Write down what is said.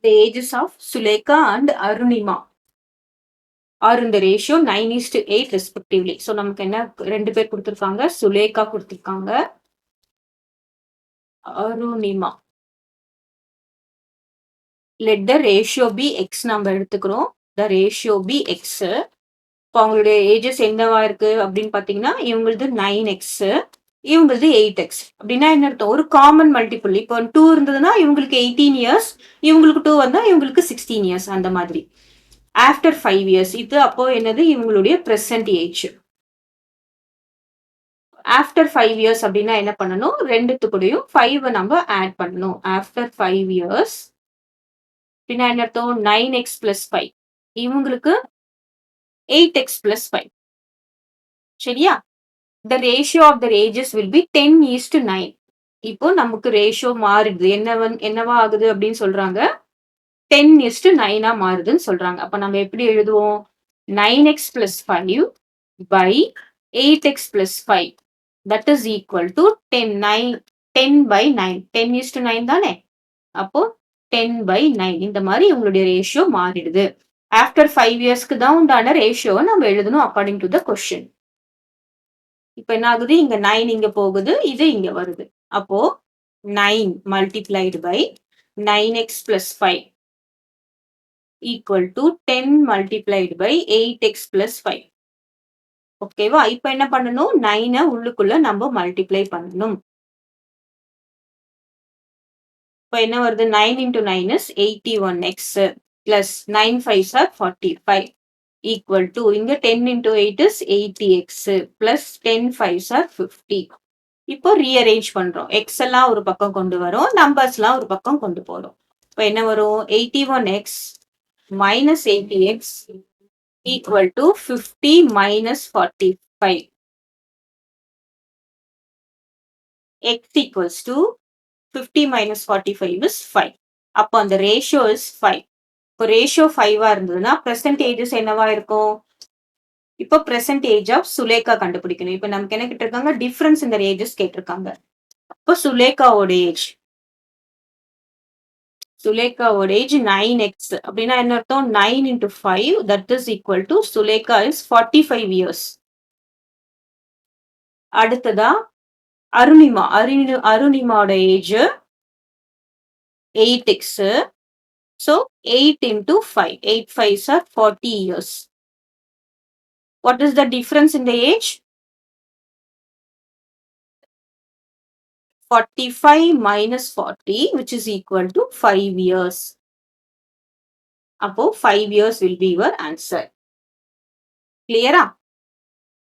The ages of Sulekha and Arunima are in the ratio 9:8 respectively. So நமக்கு என்ன ரெண்டு பேர் கொடுத்திருக்காங்க, சுலேகா கொடுத்திருக்காங்க, Arunima. Let the ratio be x நம்ம எடுத்துக்கிறோம். The ratio be x. இப்போ அவங்களுடைய ஏஜஸ் என்னவா இருக்கு அப்படின்னு பாத்தீங்கன்னா, இவங்களது 9x, இவங்களது 8x. அப்படின்னா என்ன அர்த்தம்? ஒரு காமன் மல்டிபிள். இப்போ 2 இருந்ததுன்னா இவங்களுக்கு 18 இயர்ஸ், இவங்களுக்கு 2 வந்தா இவங்களுக்கு 16 இயர்ஸ், அந்த மாதிரி. ஆஃப்டர் 5 இயர்ஸ், இது அப்போ என்னது இவங்களுடைய பிரசன்ட் ஏஜ். ஆஃப்டர் 5 இயர்ஸ் அப்படின்னா என்ன பண்ணணும்? ரெண்டுத்துக்கூடையும் 5 நம்ம ஆட் பண்ணணும். ஆஃப்டர் 5 இயர்ஸ் பின்னா என்ன அர்த்தம்? 9x plus 5. இவங்களுக்கு 8x plus 5. சரியா? The ratio of the ages will be 10:9. இப்போ நமக்கு ரேஷியோ மாறுது. என்னவா ஆகுது அப்படின்னு சொல்றாங்க? 10:9 மாறுதுன்னு சொல்றாங்க. அப்ப நம்ம எப்படி எழுதுவோம்? 9x plus 5 by 8x plus 5. That is equal to 10 by 9. 10:9 தானே? அப்போ 10 by 9. இந்த மாதிரி உங்களுடைய ரேஷியோ மாறிடுது. ஆஃப்டர் 5 இயர்ஸ்க்கு தான் உண்டான ரேஷியோவை நம்ம எழுதணும் அக்கார்டிங் டு த கொஸ்டின். இப்ப என்ன ஆகுது? இங்க 9 இங்க போகுது, இது இங்க வருது. அப்போ 9 multiplied by 9x plus 5 equal to 10 multiplied by 8x plus 5. ஓகேவா? இப்ப என்ன பண்ணணும்? 9 உள்ளுக்குள்ள நம்ம மல்டிப்ளை பண்ணணும். இப்ப என்ன வருது? 9 into 9 is 81x plus 9 5s are 45 equal to இங்க 10 into 8 is 80x plus 10 5s are 50. இப்போ ரீஅரேஞ்ச் பண்றோம். எக்ஸ் எல்லாம் ஒரு பக்கம் கொண்டு வரோம், நம்பர்ஸ் எல்லாம் ஒரு பக்கம் கொண்டு போறோம். இப்போ என்ன வரும்? 81x minus 80x equal to 50 minus 45. X equals to 50 minus 45 is 5. அப்போ அந்த ரேஷியோ is 5. இப்போ ரேஷியோ 5 இருந்ததுன்னா பெர்சன்டேஜஸ் என்னவா இருக்கும்? இப்போ பிரசன்ட் ஏஜ் ஆஃப் சுலேகா கண்டுபிடிக்கணும். இப்போ நமக்கு என்ன கேட்டிருக்காங்க? டிஃபரன்ஸ் இந்த ஏஜஸ் கேட்டிருக்காங்க. இப்போ சுலேகாவோட ஏஜ் சுலேகாவோட ஏஜ் 9x அப்படின்னா என்ன அர்த்தம்? 9 into 5 that is equal to Sulekha is 45 years. அடுத்ததா அருணிமாவோட age 8x. So 8 into 5. 8 5s are 40 years. What is the difference in the age? 45 minus 40, which is equal to 5 years. அப்போ 5 years will be your answer. Clear?